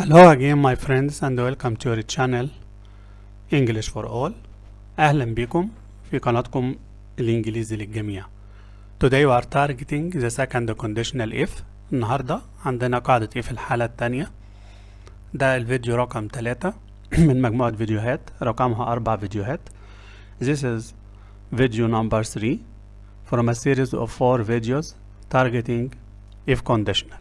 Hello again my friends and welcome to your channel English for all. أهلا بكم في قناتكم الإنجليزي للجميع. Today we are targeting the second conditional if. النهاردة عندنا قاعدة if الحالة التانية. ده الفيديو رقم 3 من مجموعة فيديوهات رقمها 4 فيديوهات. This is video number 3 from a series of 4 videos targeting if conditional.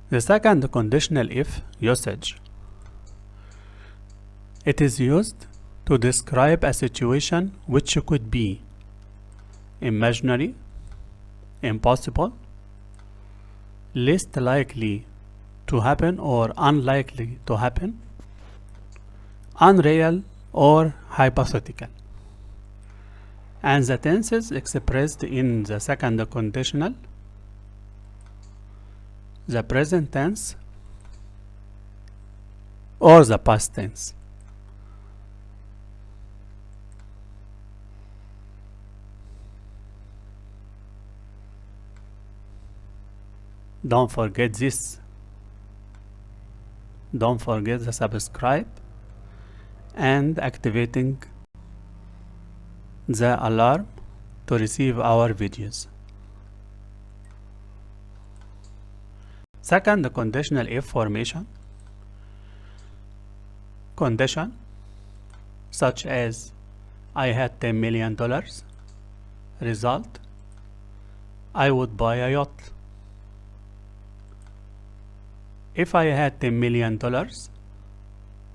The second conditional if usage. It is used to describe a situation which could be imaginary, impossible, least likely to happen or unlikely to happen, unreal or hypothetical. And the tenses expressed in the second conditional: the present tense or the past tense. Don't forget this. Don't forget the subscribe and activating the alarm to receive our videos. Second conditional if formation. Condition such as I had $10 million. Result: I would buy a yacht. If I had $10 million,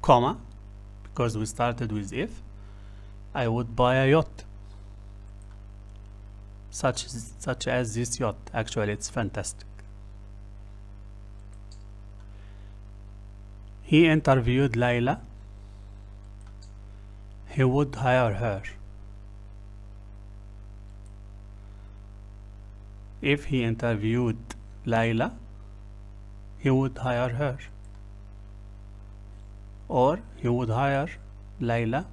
comma, because we started with if, I would buy a yacht. Such as this yacht. Actually, it's fantastic. He interviewed Layla. He would hire her. If he interviewed Layla, he would hire her. Or he would hire Layla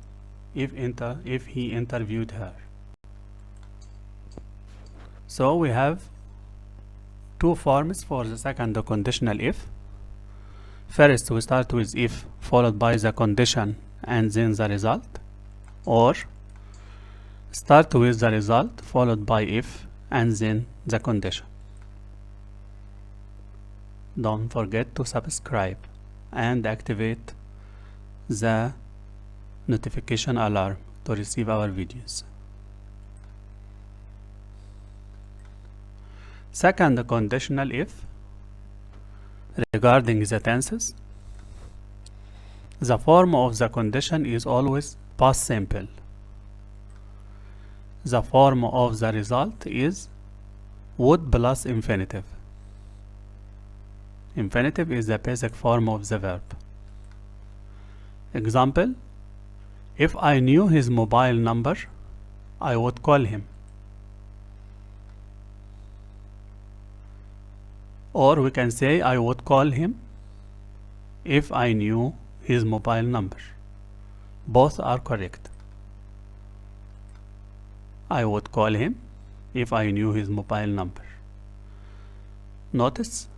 if he interviewed her. So we have two forms for the second conditional if. First, we start with if followed by the condition and then the result, or start with the result followed by if and then the condition. Don't forget to subscribe and activate the notification alarm to receive our videos. Second conditional if. Regarding the tenses, the form of the condition is always past simple. The form of the result is would plus infinitive. Infinitive is the basic form of the verb. Example: if I knew his mobile number, I would call him. Or we can say I would call him if I knew his mobile number. Both are correct. I would call him if I knew his mobile number. Notice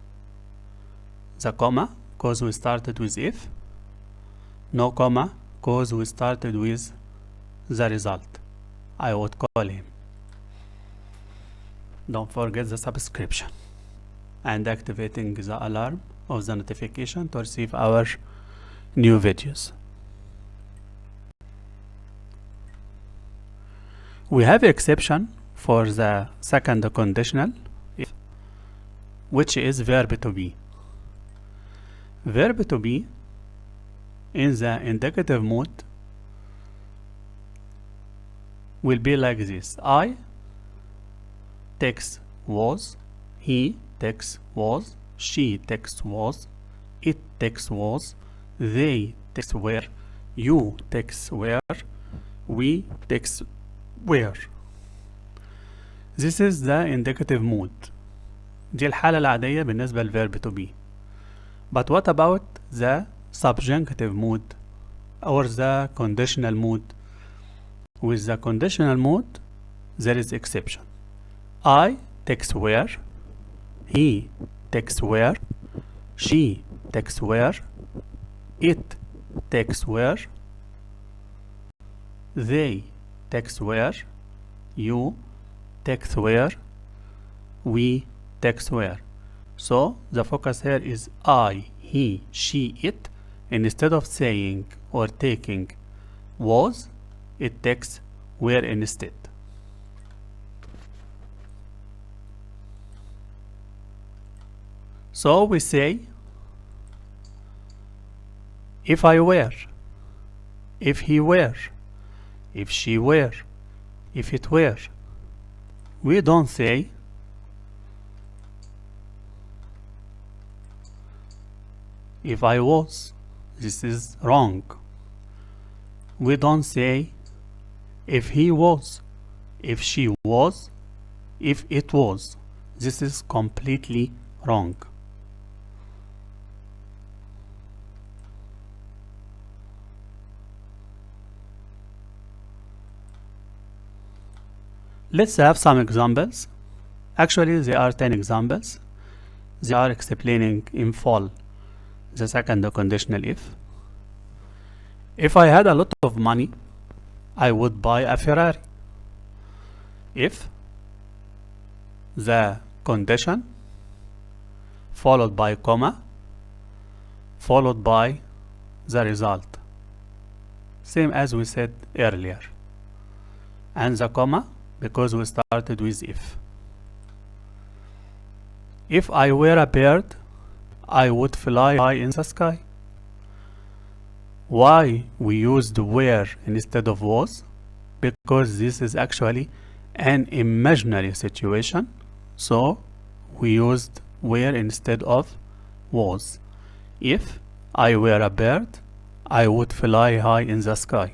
the comma because we started with if. No comma because we started with the result. I would call him. Don't forget the subscription and activating the alarm of the notification to receive our new videos. We have exception for the second conditional if, which is verb to be. Verb to be in the indicative mood will be like this: I text was, he text was, she text was, it text was, they text were, you text were, we text were. This is the indicative mood. دي الحالة العادية بالنسبة للverb to be. But what about the subjunctive mood or the conditional mood? With the conditional mood there is exception. I takes where, he takes where, she takes where, it takes where, they takes where, you takes where, we takes where. So the focus here is I, he, she, it. Instead of saying or taking was, it takes where instead. So we say, if I were, if he were, if she were, if it were. We don't say if I was. This is wrong. We don't say if he was, if she was, if it was. This is completely wrong. Let's have some examples. Actually, there are 10 examples. They are explaining in full the second conditional if. If I had a lot of money, I would buy a Ferrari. If the condition followed by comma followed by the result, same as we said earlier, and the comma because we started with if. If I were a bird, I would fly high in the sky. Why we used were instead of was? Because this is actually an imaginary situation, so we used were instead of was. If I were a bird, I would fly high in the sky.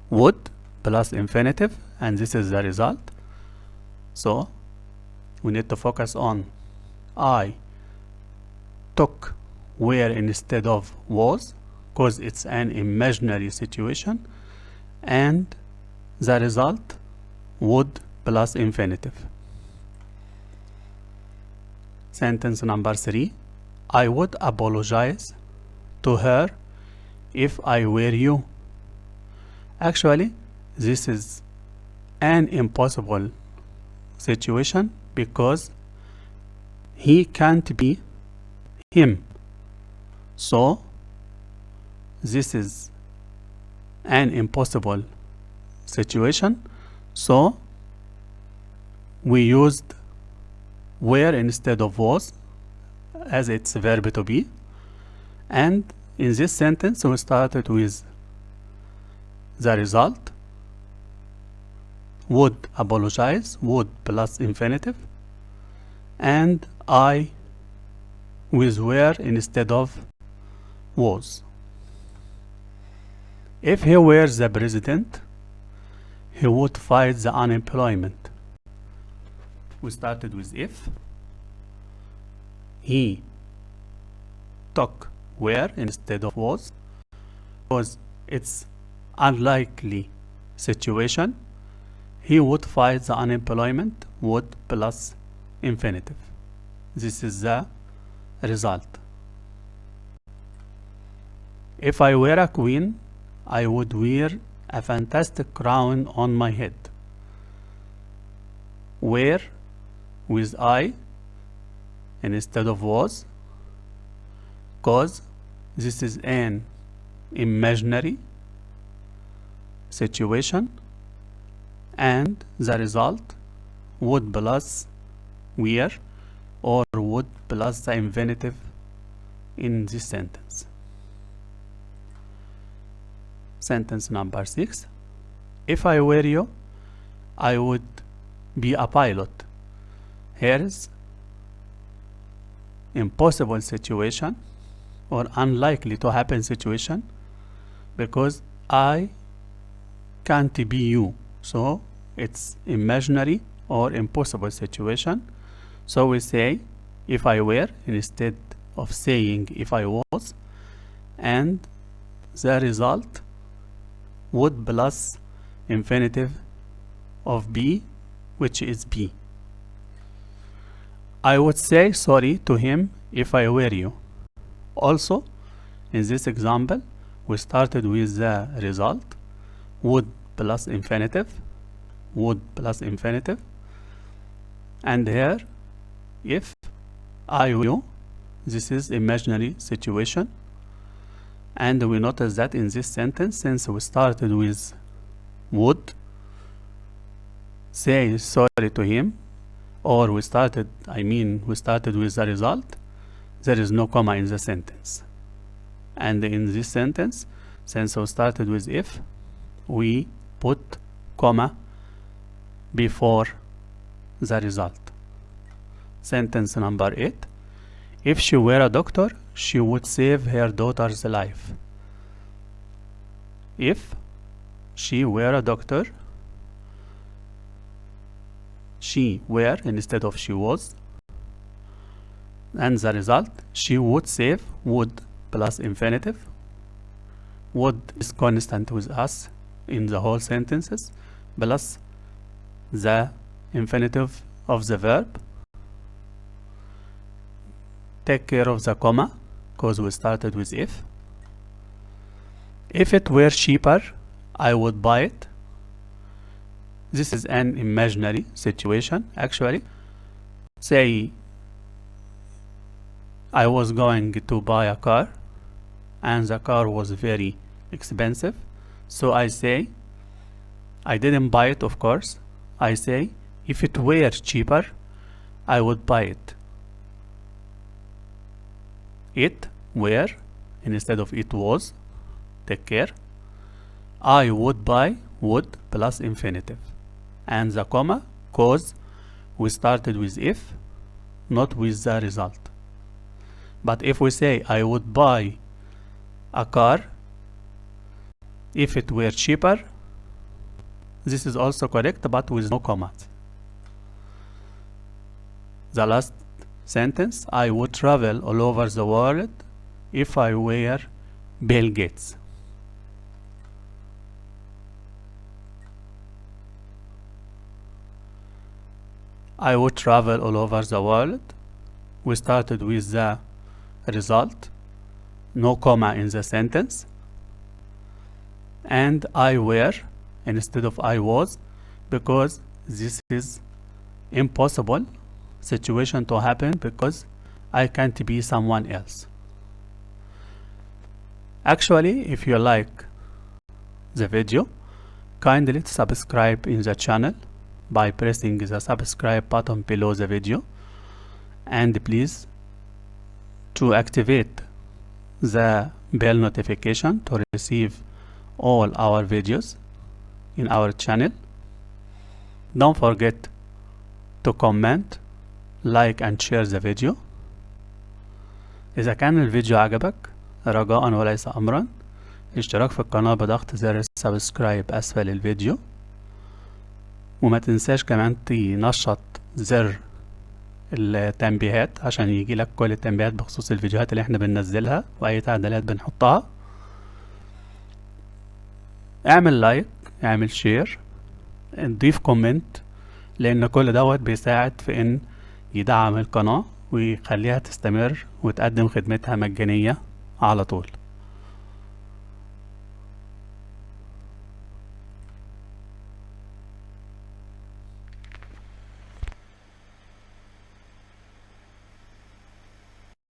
Would plus infinitive, and this is the result. So we need to focus on I took were instead of was, because it's an imaginary situation, and the result would plus infinitive. Sentence number 3. I would apologize to her if I were you. Actually, this is an impossible situation because he can't be him. So this is an impossible situation, so we used were instead of was as its verb to be, and in this sentence we started with the result would apologize, would plus infinitive, and I with were instead of was. If he were the president, he would fight the unemployment. We started with if. He took were instead of was because it's unlikely situation. He would fight the unemployment, would plus infinitive. This is the result. If I were a queen, I would wear a fantastic crown on my head. Were with I instead of was, cause this is an imaginary situation, and the result would plus were or would plus the infinitive in this sentence. Sentence number 6. If I were you, I would be a pilot. Here's impossible situation or unlikely to happen situation because I can't be you, so it's imaginary or impossible situation. So we say if I were instead of saying if I was, and the result would plus infinitive of be, which is be. I would say sorry to him if I were you. Also, in this example, we started with the result would plus infinitive, would plus infinitive, and here if I were you, this is imaginary situation, and we notice that in this sentence, since we started with would, say sorry to him, or we started with the result, there is no comma in the sentence. And in this sentence, since we started with if, we put comma before the result. Sentence number 8. If she were a doctor, she would save her daughter's life. If she were a doctor, she were instead of she was, and the result, she would save, would plus infinitive. Would is constant with us in the whole sentences, plus the infinitive of the verb. Take care of the comma because we started with if. If it were cheaper, I would buy it. This is an imaginary situation actually. Say I was going to buy a car and the car was very expensive, so I say, I didn't buy it of course, I say if it were cheaper I would buy it. It were instead of it was, take care. I would buy, would plus infinitive, and the comma cause we started with if, not with the result. But if we say I would buy a car if it were cheaper, this is also correct but with no commas. The last sentence, I would travel all over the world if I were Bill Gates. I would travel all over the world. We started with the result, no comma in the sentence, and I were instead of I was, because this is impossible situation to happen because I can't be someone else. Actually, if you like the video, kindly subscribe in the channel by pressing the subscribe button below the video, and please to activate the bell notification to receive all our videos in our channel. Don't forget to comment, like and share the video. إذا كان الفيديو عجبك رجاء وليس أمرا اشتراك في القناة بضغط زر السبسكرايب أسفل الفيديو، وما تنساش كمان تنشط زر التنبيهات عشان يجي لك كل التنبيهات بخصوص الفيديوهات اللي احنا بننزلها واي تعديلات بنحطها. اعمل لايك، اعمل شير، نضيف كومنت، لان كل دوت بيساعد في ان يدعم القناة ويخليها تستمر وتقدم خدمتها مجانية على طول.